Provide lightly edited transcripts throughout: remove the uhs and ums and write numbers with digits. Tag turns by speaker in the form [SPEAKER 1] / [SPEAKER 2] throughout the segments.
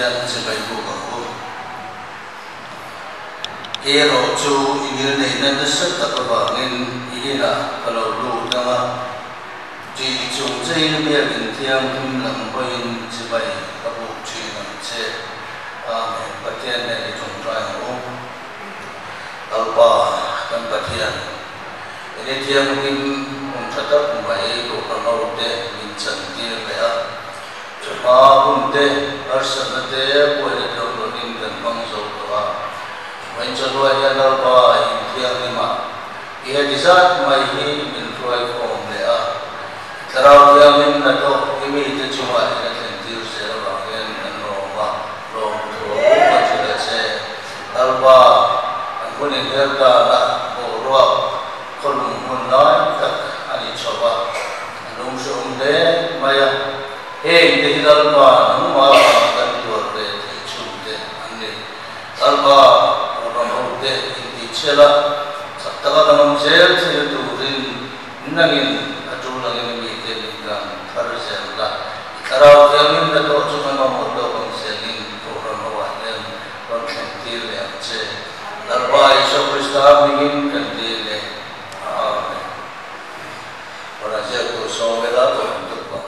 [SPEAKER 1] hian se bai bu ko ero chu ingil nei nan da sat ta ba ngin ina kalo lu danga ji chung chei le in thiam him lam boin se bai ka bu chi na che amen pathian ne chung trai ho alba kan pathian ene thiam him on thata bai ko kalo de min chan ti le a chapa bun de arsana de ko le do nin kan bang zo to a when Chalwa Alba in Tiamima, he had desired my him in Troy from there. Tarawiamin Nato, immediate to my attentive Seravan and Roma, Rome to Omachi, Alba, and putting her down, or Rob, Colum Munai, Anichova, and Umshum de Maya, hey, the Hidalba, Numa, and your bed, Chunde, and Alba. Chela sattaka tanam sel sel turin nangin atulangin mite lingan tharsella tarau jamin da to chuma moddo kon selin koran waden kon sentir le ache darba iso krista begin kandile amen ora je ko sovela to tukpa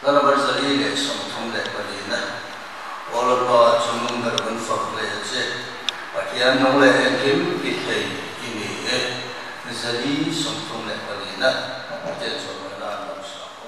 [SPEAKER 1] Nana berzali le som thum le palina hian nong le kim pi thei ini zali som thum le palina te so na lo sa ko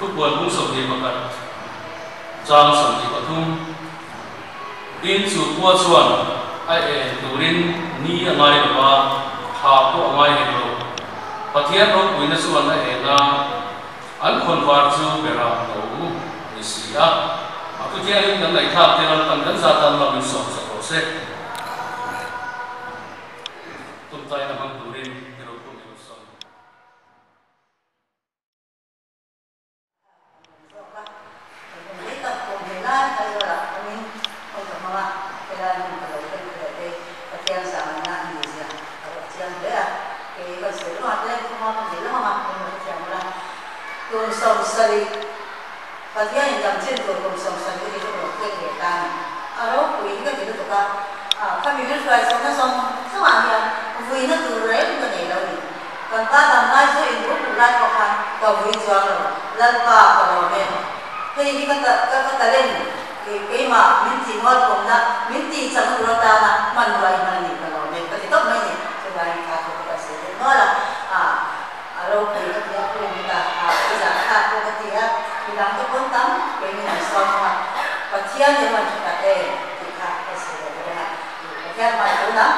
[SPEAKER 2] ทุกวันมุ่งส่งดีประกันจางส่งดีประทุมดินสุดวัวส่วนไอตูรินนี่อะไรแบบว่าหาพวกอะไรเห็นเราปะเทียนเราคุยในส่วนนั้นเองนะอันคนวาดจูเวลาเราในเสียaku dia ini kan naik tahap teran tanggan zatan la min som sa prose tuntai na bang turin pero ko ni som
[SPEAKER 3] kita pembelaan kalau kami untuk mama kelan kalau kita petian sama na Indonesia kalau petian dia ke kalau selalu ada cuma pembelaan mama pembelaan siapa tuh som sari Patihan yang jam jen tuh kalau sama itu itu kalau kegiatan, kalau kui itu gitu tuh kan, kami itu sudah sama ya, kui itu tuh rem kan ya lalu, kan pada mana itu ibu pulang kok kan, kau kui jual lalu kalau memang, jadi kita lain, kema minti mau pun minti sama dua tahun manuai mani kalau memang kita mana sebagai aku kita sendiri, malah kalau kui itu dia pun minta kerja aku ketia bilang tu pun tam, pengen sama patian yang macam kata, kita kesini berada, patian macam mana?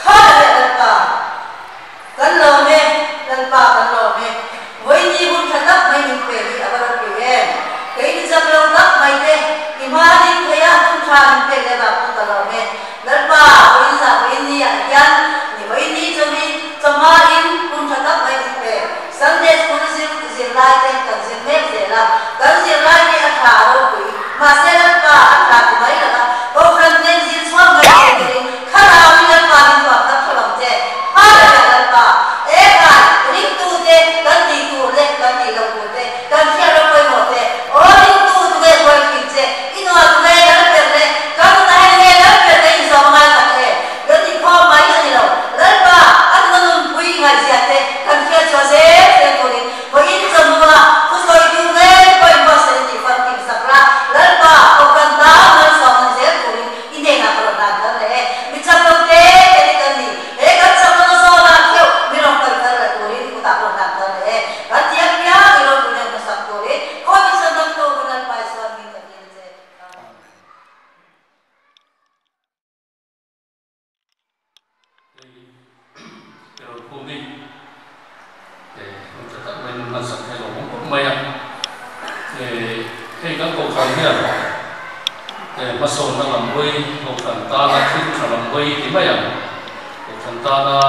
[SPEAKER 3] Hal yang apa? Kalau me, wajib pun tetap main peri, apa peri? Kini sebelum tak main deh, imani kaya pun cari peri apa kalau me, lepa, wajib yang ni wajib cemain pun tetap main peri. Sunday school zilai kan zilmek zela kan zilai ni atharo kui masel pa atharo mai la ko kan ne zil swam mai ni khara wi la pa ni pa ta tholam je ha la pa e ka ri tu de kan di tu le kan di lo tu de kan sia lo koi mo de o ri tu tu ge koi ki je ino tu ge la pe le kan ta he le la pe le so ma ta ke yo ti pho mai ni lo la pa an no pui ngai sia te kan sia cho se Bagi semua, kusoi juga, kau yang bahasa di Fatim Sakra, lepas kau kan tahu sama saya tulis, ini nak berlaku le, bicara te, jadi kami, kan sama soalan kau, bilang perkara tulis, aku tak berlaku le, kan tiap bilang tulis masak tulis, kau bisa tentu dengan paisuan kita je.
[SPEAKER 2] Pero kumi masak hello maya khi các cô khán giả mà sồn đang làm quay cô khán ta là khi khán làm quay thì maya cô khán ta là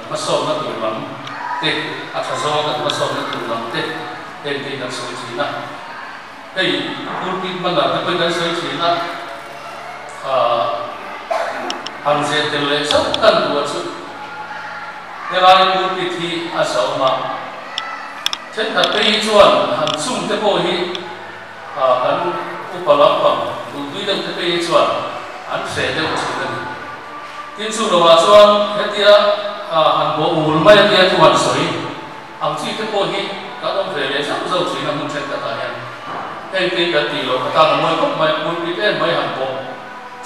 [SPEAKER 2] mà sồn nó tụi lắm tết à sao do mà sồn nó tụi lắm tết tên thì đang sôi chín à đây tôi biết mà là cái đang sôi chín à hàng dệt từ lệ sốc cần của sự thế là tôi biết thì sao mà trên thật tây chuẩn hàng sung thế bồi hi kan upalam pang tui dang thế tây chuẩn an sẽ đều chỉ cần tin su đồ mà chuẩn thế tia hàng bộ ul mai tia thu hoàn soi hàng chi thế bồi hi các ông về để sắp dâu chỉ là một trên cả tài nhân cái cái tỷ lệ ta là mới có mai muốn biết em mấy hàng bộ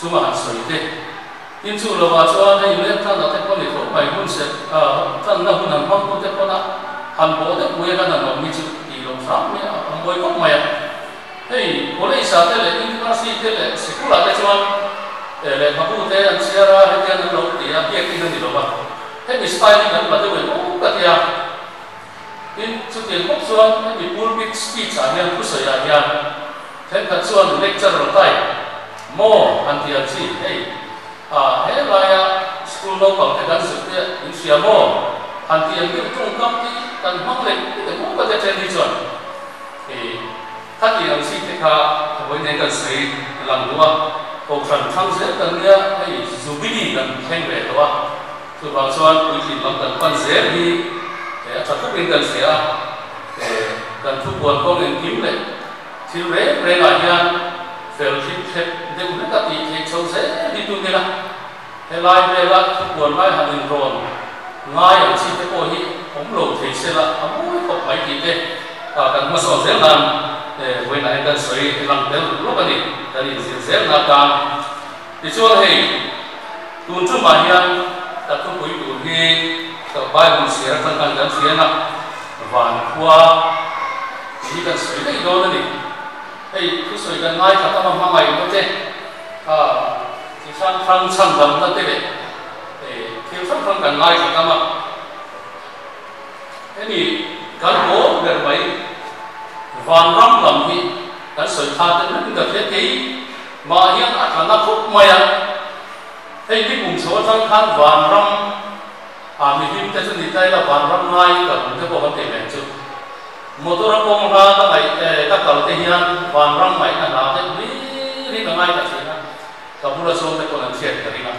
[SPEAKER 2] chúng mà hàng soi thế tin su đồ mà chuẩn hay lên ta là thế có lẽ không phải muốn sẽ ta là muốn hàng phong cũng thế có na Hàn Quốc thì bây giờ là nóมีจุดที่ลงซ้ำเนี่ยมวยก็ไม่เฮ้ยคนที่สาธิตเลยอินทัศน์ที่เลยสิคุลาที่ชวนเลยมาพูดแต่อันเสียระที่อันเราที่อันเกี่ยงที่นั่นที่เราบ้างเฮ้ยมีสไตล์ที่กันมาด้วยโอ้ก็ที่อ่ะอินสุดที่พวกชวนมีพูดพิชพิจารณ์ผู้เสียอย่างเห็นกันชวนเลคเชอร์เราได้โม่อันที่อันที่เฮ้ยเฮ้ยอะไรอ่ะสกูลเราของที่กันสุดที่อินเสียโม่อันที่อันที่ตรงกับที่กันห้องเล็กที่ผมก็จะเจอในส่วนถ้าที่เราสิ่งที่เขาไว้ในการสื่อหลังตัวพวกคนทั้งเสียกันเนี่ยไอ้ซูบิดีกันแข่งเลยตัวคือบางส่วนคุยถึงบางกันวันเสียดีแต่ถ้าทุกเป็นกันเสียกันทุกคนก็เงินทิ้งเลยที่เรื่องอะไรอย่างเฟลทิ้งเท็จเดี๋ยวมันก็ตีเท็จเสียที่ตัวนี้ละแต่ลายเวลาทุกคนไม่หันอินโทรง่ายอย่างที่พวกนี้ผมหลงที่เสียละทำไม่ครบไม่กี่เด็กกันมาสอนเสียงนั้นเวลากันสวยหลังเดิมรู้กันดิแต่ดิเสียงนักการที่ช่วงให้ตุนจุมาเฮียนแต่ทุกคนอยู่ที่กับบ้านมันเสียทั้งการเสียนะ van khua thì cần soi cái đó này hey cứ soi cái ngay cả tao mang ngày có thế thì sang sang đầm đó thế này thiếu sang cái ngay cả tao mà cái này cái bố để vậy van rong làm gì cái soi tha đến nó được thế thì mà hiện tại là nó không may hey cái vùng số sang khăn van rong mình phim thế thì đây là van rong ngay cả một cái bộ vấn đề này chứ motor công ra các ngày các tàu tây hiền van rong mấy là nào thế đi là ngay cả chuyện đó cả buổi sáng thì còn làm chuyện cái gì nữa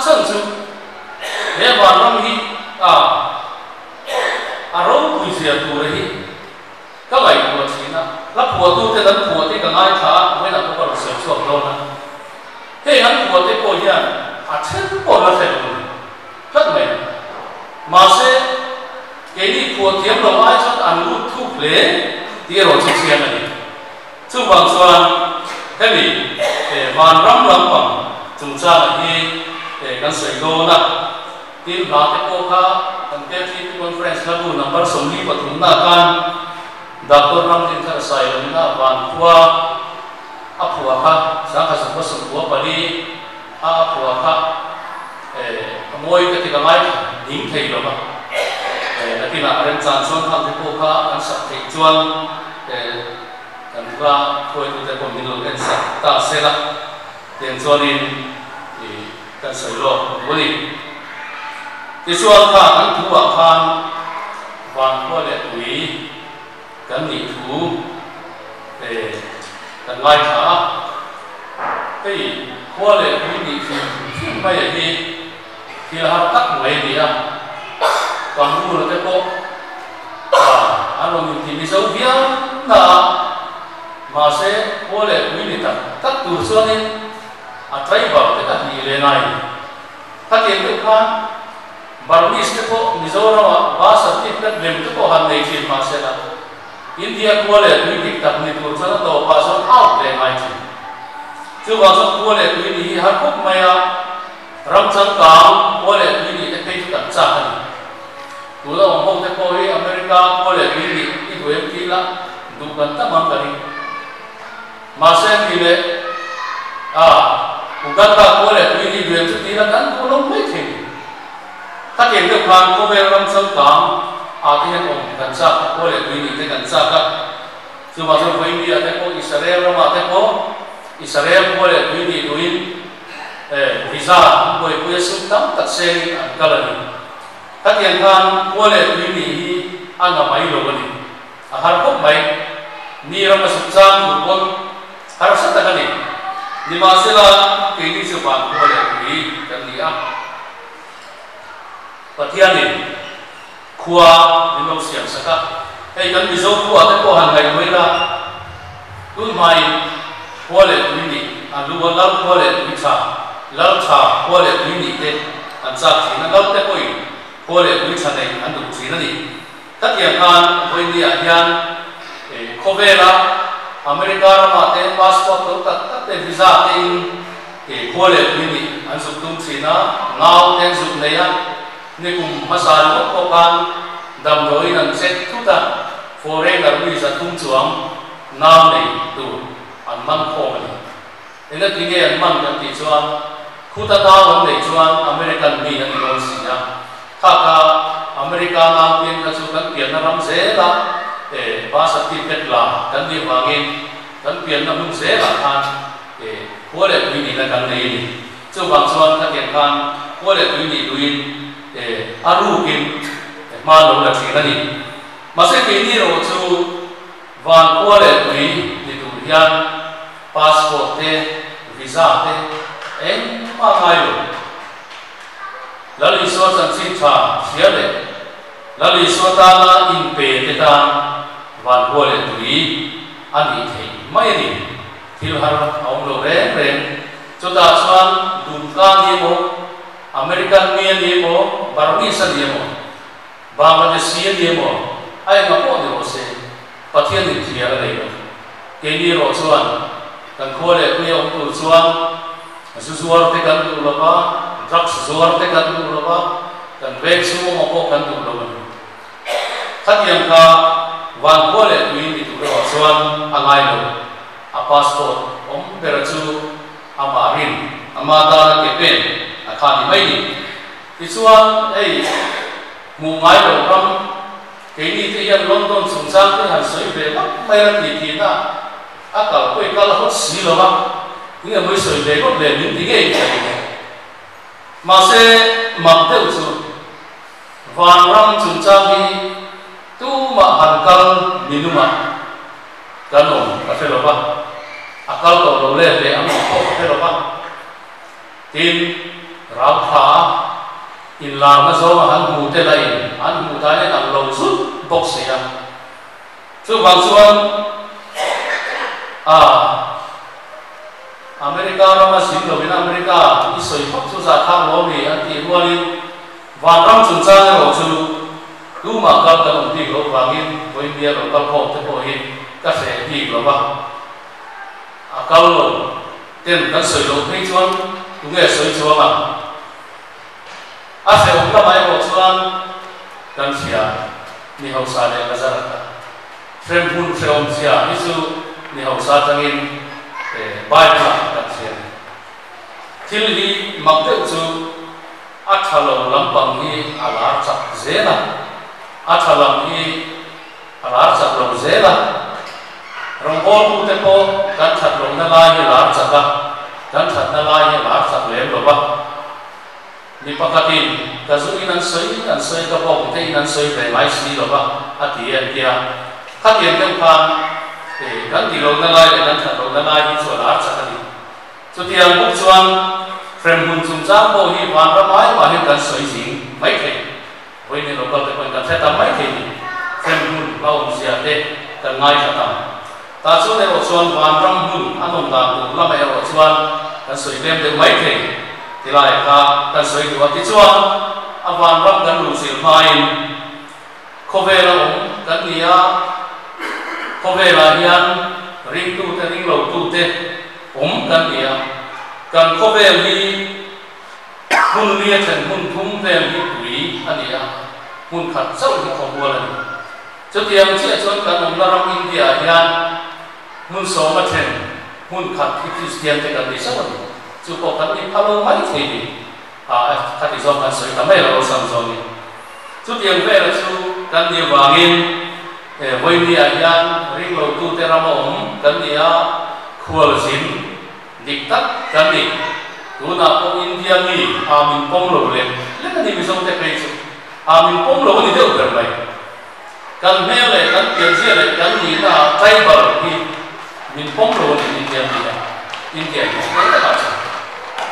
[SPEAKER 2] sân chứ để van rong hi râu cùi dìa tu đấy các ngày của chuyện đó lắp của tu thế đánh của thì cả ngay thả mới là có còn sửa chuộc đâu nè thế hắn của thì coi hiền chết còn là phải rất mệt mà sẽ cái này của tiệm đồ ai cho ăn lút thuốc lé thì rồi chịu xem này chú bằng xoan cái gì để van rong lắm bằng chúng ta là đi để căn sợi đô nè team là cái cô khác căn cái team conference là bu number số đi vào chúng ta can doctor nam tin thật sai rồi na van qua áp phua khác sáng khai sản xuất của bà đi áp phua khác môi cái thì cái máy đính thầy rồi mà khi mà anh chọn xuân tham thì cô khác anh sắp thầy chuan anh qua thôi tôi sẽ còn mình luôn anh sắp ta sẽ là tiền chuan in thì cái sợi lọ của mình cái xuân khác anh thu vào khan van qua để quý cái nghỉ thú để cái ngay thả cái qua để quý nghỉ thú bây giờ thì là học tắc mấy gì à còn mua là cái cô anh nói thì mình sống phía là mà sẽ có lẽ quý vị tất từ xưa nên thấy vào cái gì lên này các tiền được khan bảo đi sẽ có mình sống nó ba sản phẩm cái làm cái có hàng này thì mà sẽ là India có lẽ quý vị tập này từ xưa nó đầu ba số out lên này thì chứ vào số có lẽ quý vị Hàn Quốc mày ram chân cam có lẽ quý vị cái cái tập cha này tu la ông hong te ko hi America ko le ni ni du em ki la du kan ta mang kari ma se ki le u kan ta ko le ni du em ti la kan ko long mai thi ta ke de khan ko ve ram sam kam ti han ông kan sa ko le ni te kan sa ka chu ma so vai ni te ko Israel ra ma te ko Israel ko le ni du in visa ko e sum tam tak se ni an kala ni các tiền khan qua lệ quý vị ăn ở mấy đồ này Hàn Quốc mấy ni ra mà sụp sang một con Hàn Quốc tất cả này nhưng mà sẽ là cái đi sự phạt qua lệ quý cái gì ăn và thiên này khoa đi đâu xiềng sắc cả hay cái ví dụ khoa cái khoa hàng ngày mới là cứ mai qua lệ quý vị ăn luôn lâu qua lệ quý trà qua lệ quý vị thế ăn sạch thì nó lâu thế coi có lẽ quý cha này anh đủ gì nữa đi tất nhiên là với đi ở hiện Kobe là America mà tên passport tất tên visa tên có lẽ quý đi anh dùng tung chỉ nó ngao tên dùng này á nên cùng masal một cô bạn đầm đối năng xét thu ta foreign là quý sa tung chuang ngao này đủ anh mang khô này nên là cái này anh mang cái gì chuan khu ta tao vấn đề chuan American mi anh nói gì á Kaka America nam tiên các chú các tiền nó nắm dễ là để ba sát tiền kết là các địa phương các tiền nó nắm dễ là than để có lẽ quý vị là cái này chú bằng xuân các tiền than có lẽ quý vị đối để aru kim mà nó là gì này mà sẽ cái này rồi chú và có lẽ quý để tụi hiện passport thế visa thế em mà ngay rồi lalu iswa sansin cha siale lalu iswa ta na in pe te ta van hole tui ani thei mai ni thil har om lo re cho ta chuan dum ka ni mo American ni mo Barnisa ni mo Bangladeshi ni mo ai ma ko ni se pathian ni thia la nei ke ni ro chuan kan khole ku yom tu chuan susuar te kan tu la ba drugs zuar te kan du lo ba kan vek su mo ko kan du lo ba khát yang ka van ko le tuin di tu ro chuan angai lo a passport perachu amarin amada ke pen akhani mai ni ti chuan ei mu ngai lo ram ke ni te yan London chung chang te han soi ve ma mai ra ti na akal koi kala hot si lo ma ni mai soi ve ko le ni ti ge ma se ma te chu van ram chung chang ni tu ma han kal minuma kanom ka fe lo ba akal to lo le le am ko fe lo ba tin rau kha in lam na zo han mu te lai an mu ta le nang lo su bok se ya chu wang chuan America ra ma sin lo in America i soi phok chu za khang lo mi an ti ruani van ram chung cha ro chu tu ma kal ka ti lo wangin voi bia lo kal ko te ko hin ka se ti lo ba akal lo ten kan soi lo phei chuan tu nge soi chuan ma a se ong la mai ro chuan kan sia ni ho sa le ka zara ka frem hun se ong sia isu ni ho sa tangin bai ka ka sia thil hi mak te chu a thalo lampang hi alar chak zena a thalam hi alar chak lo zena rong bol ku te po kan that lo na lai hi lar chaka kan that na lai hi lar chak le lo ba ni pakatin ka zu inan soi ka bok te inan soi ve mai si lo ba ati an tia khat yen kan phan kan ti lo na lai kan that lo na lai hi chu lar chaka ni chu tiang buk chuan frem hun chung chang bo hi van ra mai ma hin kan soi jing mai the voi ni lo ka te kan the ta mai the ni frem hun lao sia te kan ngai ta ta ta chu ne ro chuan van ram hun anom da tu la mai ro chuan kan soi lem te mai the ti lai ka kan soi tu ti chuan a van ram kan lu sil mai khove la kan nia khove la hian ring tu te ring lo tu te kan nia kan khove hi hun lia chen hun thum ve hi tui ania hun khat sau hi kho bua la chu tiang chi chuan kan la ram India hian hun so ma chen hun khat hi Christian te kan ni sa chu ko kan ni phalo mai the ni khat i zo kan soi ta mai lo sam zo ni chu tiang ve la chu kan ni wangin voi ni hian ring lo tu te ram kan ni a khual sin dik tak kan ni tu na ko India ni min pom lo le kan ni mi zo te pe chu min pom lo ni de ber mai kan me le kan tiang sia le kan ni na tribal ni min pom lo ni India ni India ni kan ta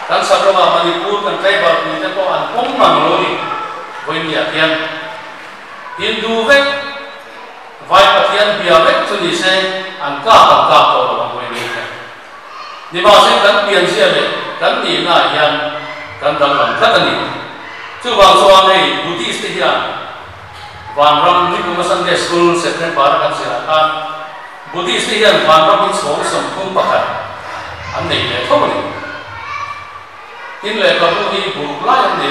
[SPEAKER 2] kan sabrama Manipur kan tribal ni te ko an pom mang lo ni voi ni atian Hindu vek vai pathian bia vek chu ni se an ka to lo voi ni ni ma se kan pian sia le kan ni na hian kan dang lam khat ani chu wang so nei Buddhist hian van ram ni kuma Sunday school second par kan sia kan Buddhist hian van ram ni so som khum pakhat an nei le thom ni in le ka bu hi bu lai an ne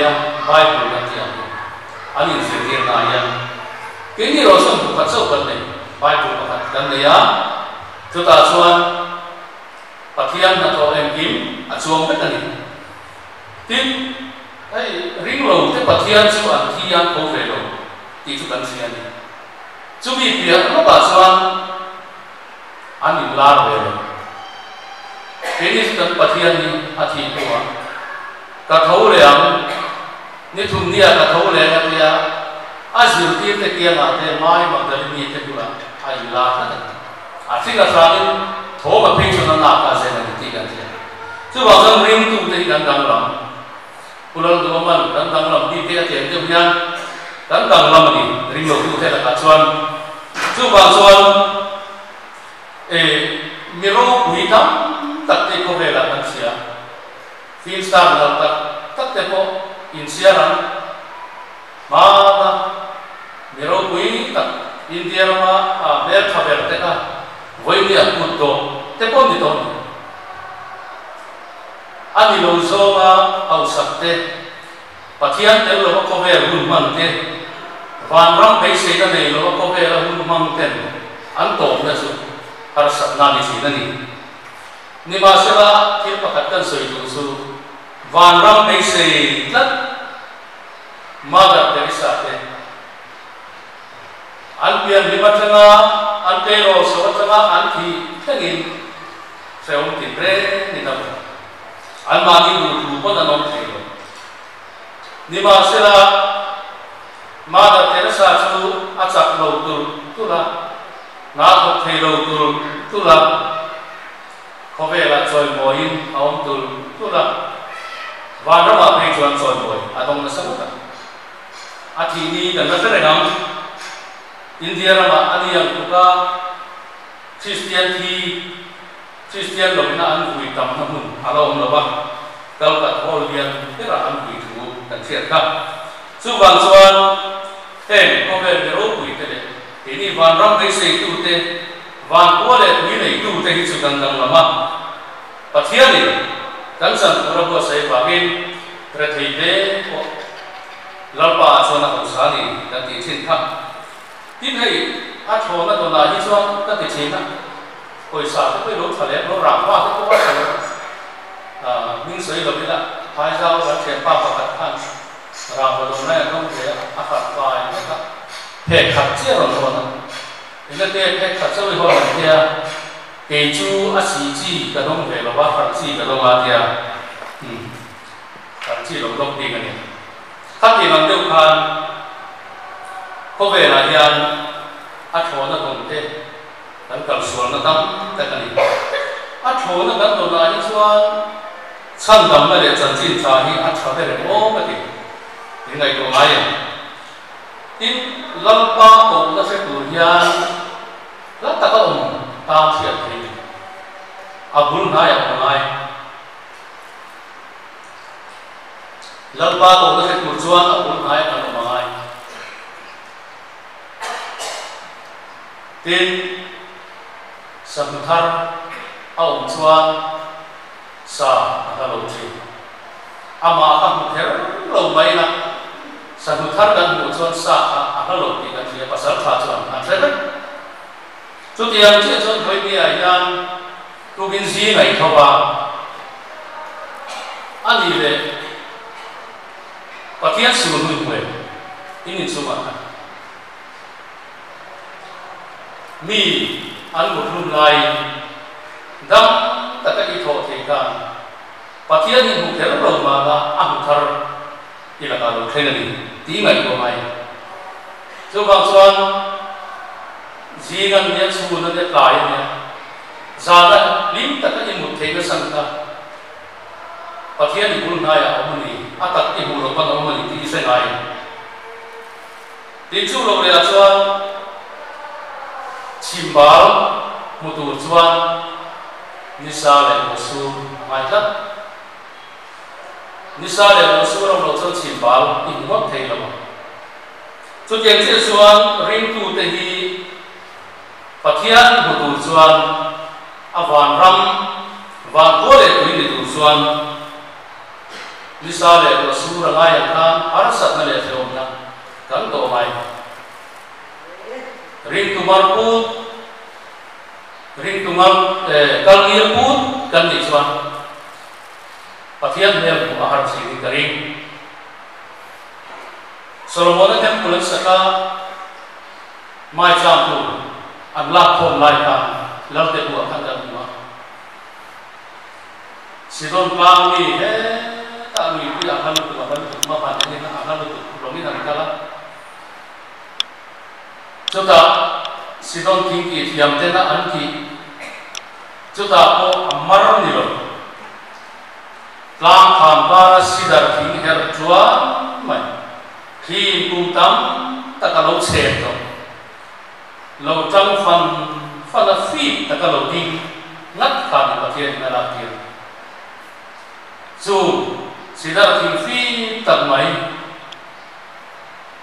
[SPEAKER 2] Bible kan tia ani se tir na hian ke ni ro som bu khat so kan nei Bible pakhat kan ne ya chu ta chuan pathian na to em kim a chuang vet ani tin ai ring lo te pathian chu an thian ko ve lo ti chu kan sia ni chu bi pia no ba chuan an in lar ve lo ke ni kan pathian ni a thi ko ka thau le ang ni thum nia ka thau le ka tia a zir ti te kia na te mai ma da ni te tu ai la ta a thing a sa ni tho ma phi chu na ka se na ti kan tia chu ba jang ring tu te kan dang lam ulal do man kan dang lam ti te te te hian kan dang lam ni ring lo tu te la ka chuan chu ba chuan mi ro pui tam tak te ko ve la kan sia fin star la tak te po in sia ran ma da mi ro pui tak India ma ber khaber te ka voi ni a put do te po ni to ani lo zo ma au sak te pathian te lo ko ve hun man te van ram bei sei na nei lo ko ve la hun mang ten an to na su har sat na ni si na ni ni ma se la thil pakhat kan soi tu su van ram bei sei tat Mother Teresa te an pian lima changa an te ro so changa an thi thengin seom tin re ni na an ma ni du ko na nom the lo ni ma se la Mother Teresa chu a chak lo tu la na ko the lo tu la ko ve la choi moin aom tu la van ram a pe chuan choi moi a dong na sa ta Ati ni dan na tere nam India nama ani yang tuka Christian lo na an kui tam namun alom lo ba kal kat hol lian tera an kui tu kan siat ka su bang chuan he ko ve ro kui te ini van ram dei sei tu te van ko le ni nei tu te hi chu kan dang lama pathian ni kan san ro ko sei ba bin tre thei te lalpa chona ko sani ta ti chin tha tin hei a chona to na hi chuan ta ti chin na koi sa te lo thale lo ra pa te ko wa sa ning sei lo bila hai zao ra chen pa pa khat khan ra ba lo na ko te a khat pa ni ka he khat che ro no na ina te he khat che ho la tia ke chu a si ji ka dong ve lo ba khat ji ka dong a tia khat ji lo lo ti ka ni khắc thì bằng tiêu khan có về là hiền ắt hồ nó còn thế đánh cầm xuống nó tắm tại cái này ắt hồ nó đánh đồ là những chuan chân đầm nó để chân chín trà hi ắt hồ để ô cái gì những ngày của ai tin lâm ba cổ nó sẽ tụi hiền rất ta có ông ta thiệt thì bún hai ông ai lalpa ko na se kurchuan apun hai kan mangai tin samthar aum chuan sa ka lo chi ama ka mu ther lo mai na samthar kan mu chuan sa ka lo ti kan chi pasal tha chuan an se chu tiang che chuan hoi ni ai yan tu bin si ngai thawa ani le Pathian suruh gue ini cuma mi an belum lain dam tak itu tekan Pathian ini bukan orang mana angkar ila kalau kena tinggal kau mai coba soal jangan dia suruh dia lainnya zada lim tak ini tekan sangka Pathian ini belum naya omni atak ibu lopan omni ti sengai dicu lo le chuan chimbal mutu chuan nisa le musu mai lat nisa le musu lo chuan chimbal ingwak thei lo chu tiang che chuan ring tu te hi Pathian mutu chuan awan ram van ko le tu ni tu chuan Nisa le ko sura ngai kan arasat na le film na kan to mai ring tumar kal ir put kan ni chuan Pathian hel ku ahar si karing Solomon kan pulan saka mai cham tu an la khom lai kan lam te bu kan kan ma sidon pang ni he kami itu akan untuk mapan ini akan untuk romi dan kala. Coba sidon tinggi tiam tena anki. Coba ko amar ni lo. Lang kampar sidar tinggi her jual mai. Ki putam tak kalau certo. Lo tang fan fi tak kalau ding ngat kan Pathian nalatir. So sidar tinggi tak mai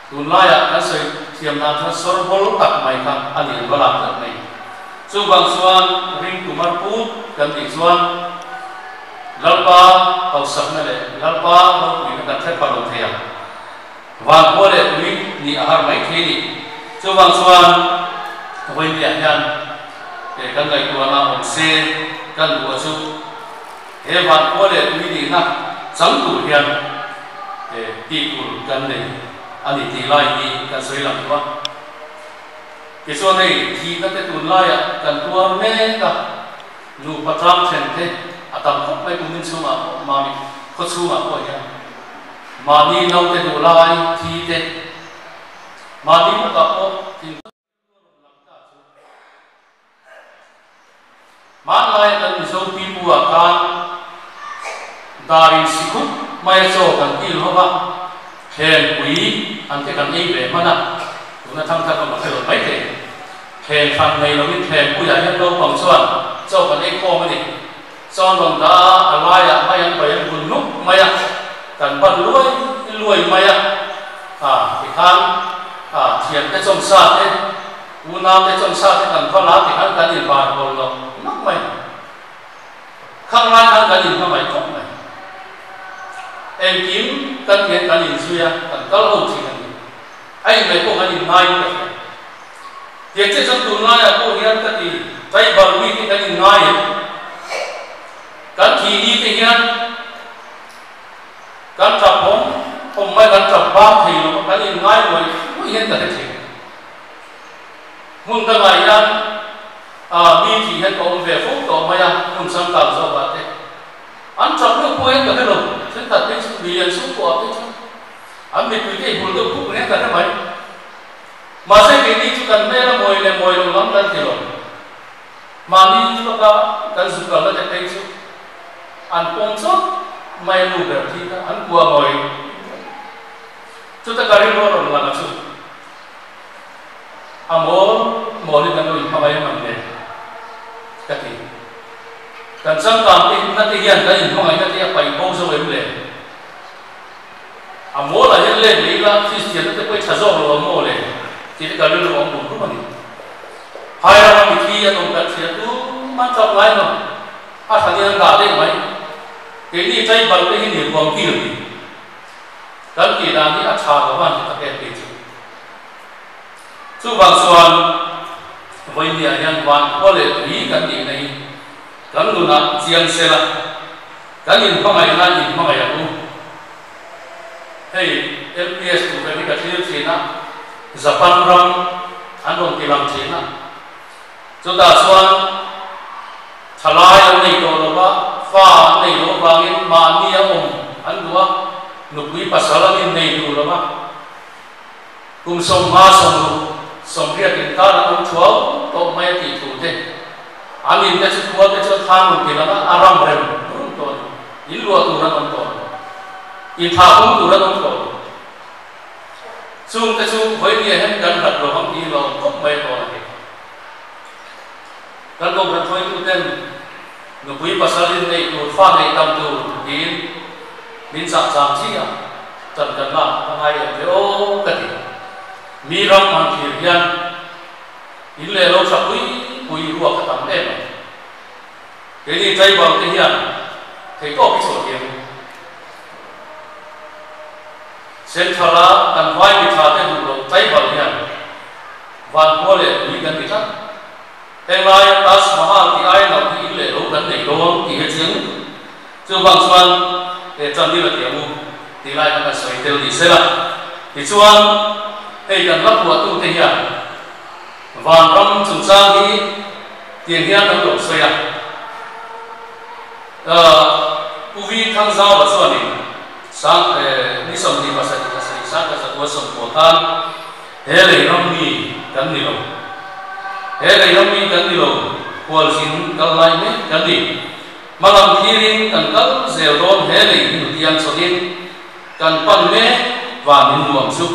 [SPEAKER 2] tunlaya kan saya tiam nanti sorbol tak mai kan alih balak tak mai so bangsuan ring kumar put kan isuan lalpa kau sakna le lalpa mau kita kan terpalu tiang van ko le tui ni ahar mai the ni chu wang chuan voi ni hian kan gai tu na on se kan lu chu he van ko le tui ni na chang tu hian ti kul kan nei ani ti lai ni kan soi lam wa ke so nei thi ka te tu lai kan tua me ka nu patram chen the atam khop mai tu min chu ma mi ko chu ma ko ya ma ni nau te tu lai thi te ma ni ma ka ko tin ma lai kan zo pi bu a kan dari sikut mai so kan ti lo ba khen quý anh cái cần ý về mà nè chúng ta tham gia vào một cái loại mấy khen phần này nó biết khen quý đại nhân đâu bằng xuân cho phần ấy kho mới đi cho đồng đã lai à mấy anh bảy anh buồn lúc mấy à cần bận lùi mấy à thì khăn thiền cái trong sát đấy u nam cái trong sát cái cần có lá thì anh cần nhìn vào rồi rồi mắc mày không lai anh cần nhìn vào mày không mày em kiếm cần thiện cần nhìn suy cần có lâu thì cần anh này cũng cần nhìn ngay thiện trên trong tuần này là cô hiền cái gì tay bờ đi thì cần nhìn ngay cần thì đi thì hiền cần chập không mấy cần chập ba thì nó cần nhìn ngay rồi mới hiền cả cái gì muốn cái này đi thì hiền có về phúc có mấy muốn sang tạo ra vậy thế anh chập được cô hiền cả cái rồi chúng ta thấy bị nhận số của cái chứ anh bị cái buồn đâu cũng nghe cả cái mấy mà sẽ cái đi chú cần mấy là mồi luôn lắm lên thì rồi mà đi lúc đó cần dùng cần là cái chứ anh công chốt may lù được thì anh qua mồi chúng ta cái đó rồi là chú anh mồi đi cần đôi không ai mà nghe cái gì cần sang làm thì nó thể hiện cái gì không ai cái phải bao giờ em lên mua là hiện lên lấy là khi tiền nó phải trả rồi rồi mua lên thì cái đó là ông đúng không anh hai là mình khi anh ông cần tiền tu mang chọn lại mà thằng này đã đấy mấy cái gì trái bằng cái gì bằng kia rồi cần kỳ là đi ăn trà của bạn thì các em biết chú bằng xuân với nhà nhân văn có lẽ ý cần gì này cần luôn là riêng xe là cần nhìn không ai là nhìn không ai là hey LPS tu phải cái gì thế nào Japan ram anh đồng tiền làm thế nào chúng ta xuân thalai ông này đồ đó pha ông này đồ vàng in mà nia ông anh đồ nụ quý pasal anh này đồ đó cùng sông ma sông riêng tiền ta là ông chúa tổ mai tỷ thủ thế anh nhìn cái chúa cái chỗ tham một cái là aram rem đúng rồi in lúa tu ra ông tổ in thao cũng tu ra ông tổ chung cái chung với địa hết gần thật rồi không đi vào cốc mấy tổ này gần công thật thôi tu tên nụ quý pasal này tu pha này tâm tu in sẵn sàng chi à trần trần là thằng ai ở thế ô cái gì mi ram mang thiền hiền in lệ lâu sắp quý ruột cái tầm em cái gì trái bằng cái hiền thấy có cái sổ tiền sen thala dan vai mi tha te du lo trái bằng hiền van ko le quý gần bị chắc heng lai tas mahal ti ai nào thì in lệ lâu gần này lâu thì hết tiếng chưa bằng xuân để cho đi là tiểu mu thì lại là sợi tiêu thì sẽ là thì xuân hay cần lắp của tu thế hiền và trong chúng ta thì tiền hiền nó đổ xoay vi tham gia vào xuân này sáng đi sông thì vào sáng cái sáng sông của than thế này năm mi cần đi đâu thế này năm mi cần đi đâu quần xin cần lại mấy cần đi mà làm khi đi cần các dẻo đôn thế này nổi tiếng số tiền cần phân mẽ và miếng luồng xúc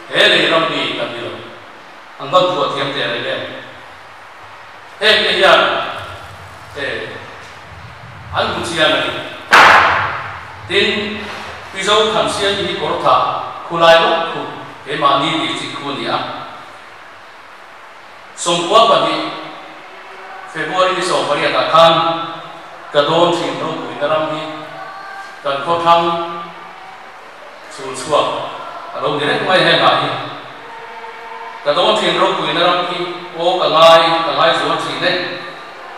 [SPEAKER 2] thế này năm mi cần đi đâu anh vẫn thuộc thêm tiền này đấy thế cái gì thế anh cũng chia này tin ví dụ thằng xuyên đi có thà khu lai lúc khu thế mà đi thì chỉ khu gì sông quá bận đi February đi sông bari cả khan cả đồn thì đâu cũng đi làm đi cần có thăm sụt xuống alo direct mai he ma hi ka don thin ro kui na ram ki o ka ngai zo chi ne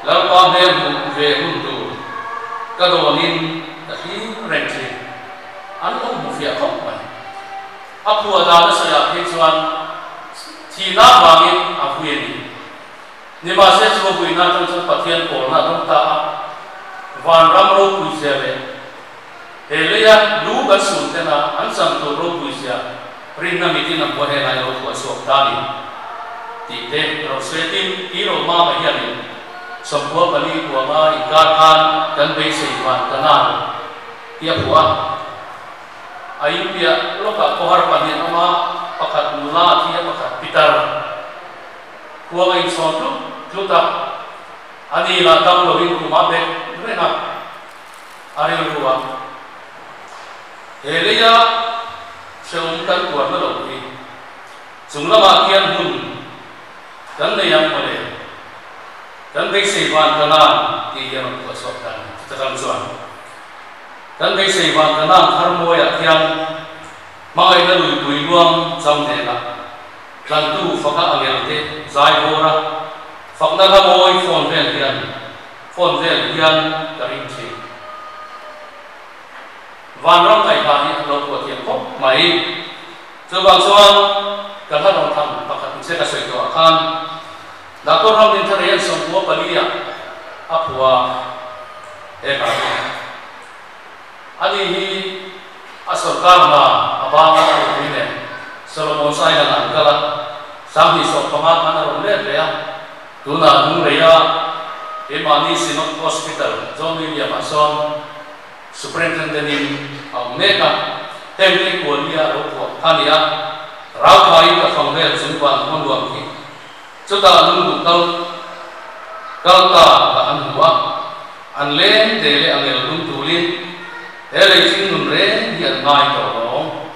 [SPEAKER 2] la pa me mu ve hun tu ka do nin ta hi ren chi an lo mu fia khop mai apu da na sa ya he chuan thi na wangin a huin ni ma se chu kui na chu pathian pol na dong ta van ram ro kui se le Elia lu kan sun tena an sam to ro kui sia rin na mitin am bohe na yo ko so dani ti te ro se tin i ro ma ma hian ni som ko pali ko ma i ka kan kan be sei man kana ia puwa ai pia lo ka ko har pa ni ama pakat mula ti pakat pitar ko ai so tu ta ani la tam lo rin ku ma be re na ari lo wa Elia seum kan kuat malu ni, jumlah makian pun kan yang boleh, kan bersifat kenal di yang kuasakan tekan suan, kan bersifat kenal harmonia yang makai lalu tujuan samdena, dan tu fakak angin te zai bora, fakna hamoi phone velkian dari sini. Van rong kai ba ni lo ko tiam ko mai chu bang chuan ka ha rong tham pakhat se ka soi to khan da ko rong din thare yan som ko palia apua e ka ani hi asarkar ma abanga ko ni ne Solomon sai na an kala sam hi so pama ana rong le ya tuna nu re ya e mani sinot hospital zomi ya mason Superintendent in Meka, Temple Korea, Kania, Rakai, the Founder, Zumban, Monwaki, Suta Nundukal, Kalta, Anua, and Len, Dele, and Elun Tulin, Elixin Nunre, and Night or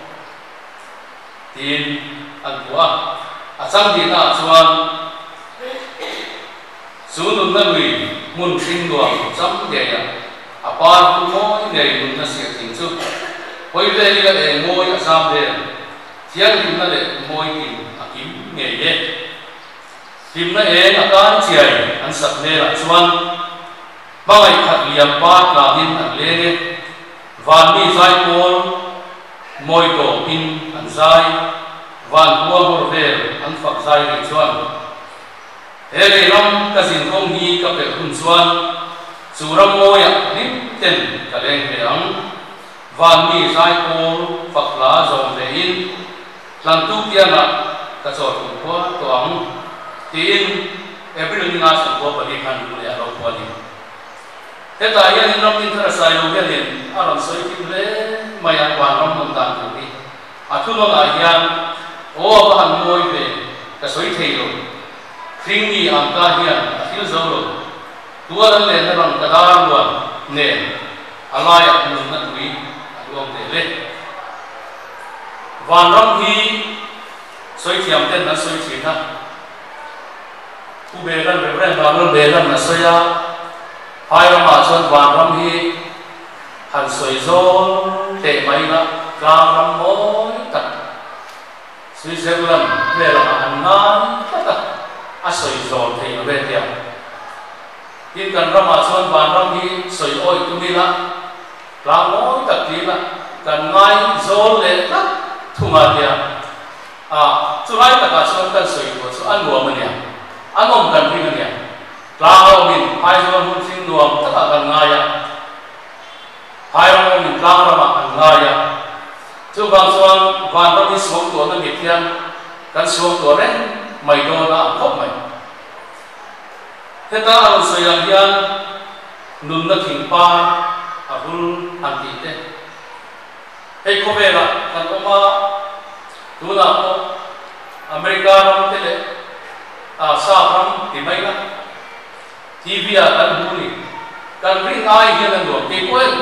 [SPEAKER 2] Tin Anua, Asandina, Swan, Sununami, Munchindua, some day. Apar mo ini pun nasi tingsu, boleh ni le mo asam le, siang ni le mo ini akim ni ye, timna akan ciai ansat le cuan, bagai kat liam pat lahin lene, van mi zai pol, moi to in ansai, van buah borvel anfak zai le cuan, hele ram kasin kong hi kapek cuan. Suram moya lim ten kaleng leang van mi sai pol fakla zom lein lantu kiana kasor ko toang tin every na sa ko bali kan le aro ko ni heta yan ram tin thara sai lo yan aram soi ki le maya wan ram mon dan ku ni athu lo la yan o ba han moi be ka soi thei lo thing ni am ka hian athil zo lo tua dan le na rang kadar luan ne alaya mun na tui aluam de le van ram hi soi thiam ten na soi thi na u be ran be ran ba lo be ran na soya hai ma chon van ram hi han soi zo te mai na kang ram mo ta sui se lam le la han na ta a soi zo te no be tiam in kan rama chuan van ram hi soi oi tu ni la la moi tak ti la kan ngai zol le la thuma dia chu lai ta ka chuan kan soi ko chu an nuam ania anom kan ri ania la ho min hai chuan hun sin nuam ta ka kan ngai ya hai ro min la rama kan ngai ya chu bang chuan van ram hi so to na mi thian kan so to ren mai do na khop mai Heta alu sayang yan nun na thingpa abul anti te. Hei kobela kan oma tuna ko Amerika ram tele sa ram timai la TV kan buni kan ring ai hian lo ke koel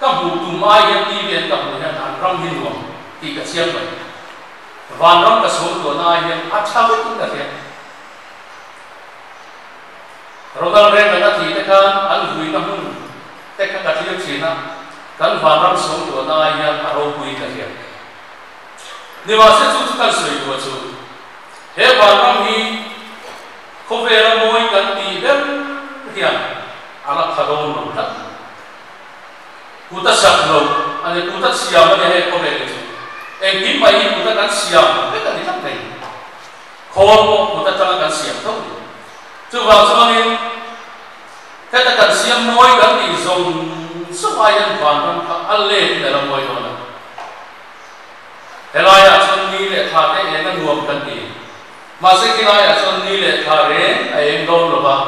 [SPEAKER 2] ka bu tu mai hian TV ka bu hian an ram hin lo ti ka siam mai van ram ka so to na hian a chau tin ka hian Rodal ren na ti tekan an hui na hun tekan ka ti china kan van ram som to na ya aro hui ka hian nhưng mà sẽ chú cần sửa của chú hết vào năm hi không về là môi cần tì đến hiện ala khadon nông đất cụ ta sập lồng anh cụ ta siam anh hay không về chú em kiếm mấy cụ ta cần siam cái cái gì này khôn cụ ta cho cần siam thôi chú vào cho nên cái ta cần siam môi cần tì dùng số ai nhân toàn trong ăn lên để làm môi thôi nè thế lại là chân đi để thà cái em nó nguồn cần tì mà sẽ khi lại là chân đi để thà đấy em đâu rồi ba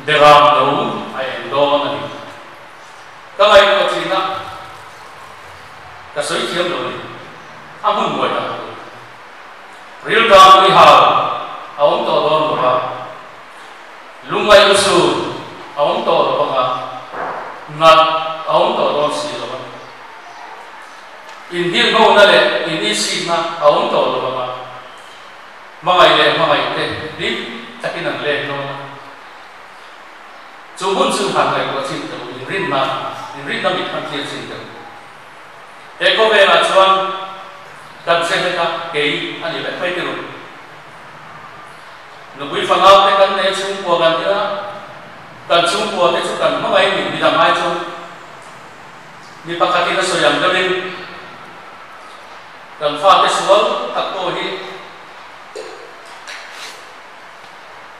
[SPEAKER 2] để làm đâu em đâu này các anh có gì đó cái suy kiếm rồi anh muốn ngồi đó real time đi học ông tổ đó rồi ba lúc ngày usu ông tổ đó ba ngặt ông tổ đó xí rồi ba in hiền ngô này in đi xí mà ông tổ đó ba mà ngày thế đi chắc cái năng lên thôi chú muốn chú hàng ngày của chính phủ in rin nó bị tham thiệt chính phủ để có về là chuan cần xem cái kỹ anh ấy lại phải tiêu nó quý phần ao cái cần này chung của gần nữa cần chung của cái chung cần mấy mình đi làm ai chung đi bắt cái nó soi dần cho nên cần pha cái xuống tập tôi đi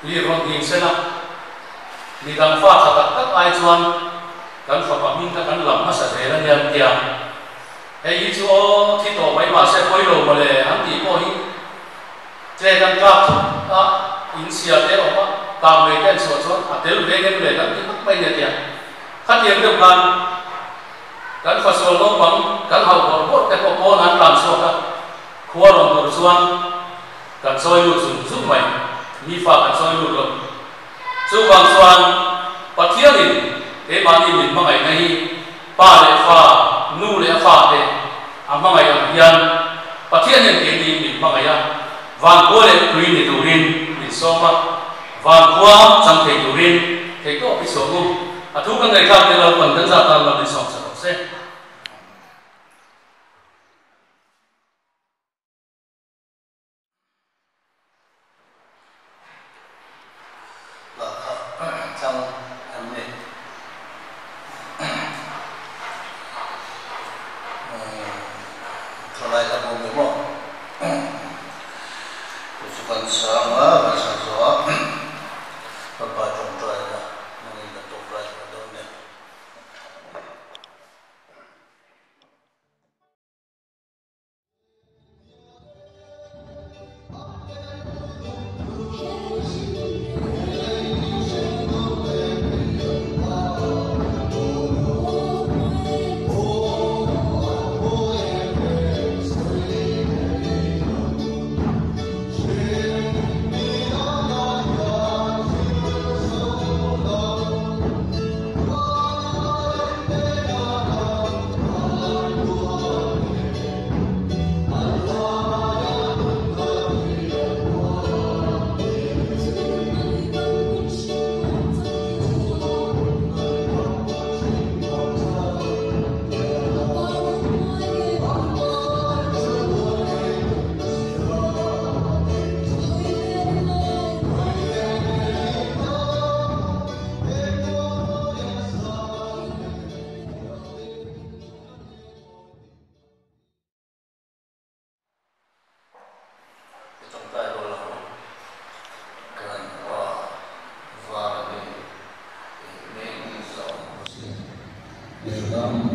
[SPEAKER 2] liên quan gì xem nào đi cần pha thật các ai chuan cần phải bảo minh cần làm nó sẽ thế là nhận tiền ấy chú thì tổ máy mà sẽ quay đầu mà để hắn thì có hi chơi cần cặp in xia thế mà tạm về cái số à thế về cái để cần thì bắt nhận tiền phát hiện được cần phải số nó bằng cần học còn một cái con hắn làm số cả khoa lòng đồ xuân cần soi lụt giúp mày mi pha cần soi lụt rồi chú bằng xuân bắt thiên đi thế mà đi mình ngày nay ba để pha nu để pha để amma ngày hiền bắt thiên nhân cái đi mình ngày ya vàng qua để quý để tu rin mình so mà vàng qua trong thầy tu rin thầy có cái số ngu thu các người khác thì là phần thân gia tăng là mình sống sẽ học sẽ
[SPEAKER 1] trong anh này thôi lại là một người bỏ tôi còn sáng á và sáng gió và bà trồng trời là mình là trồng trời ở đâu này Nam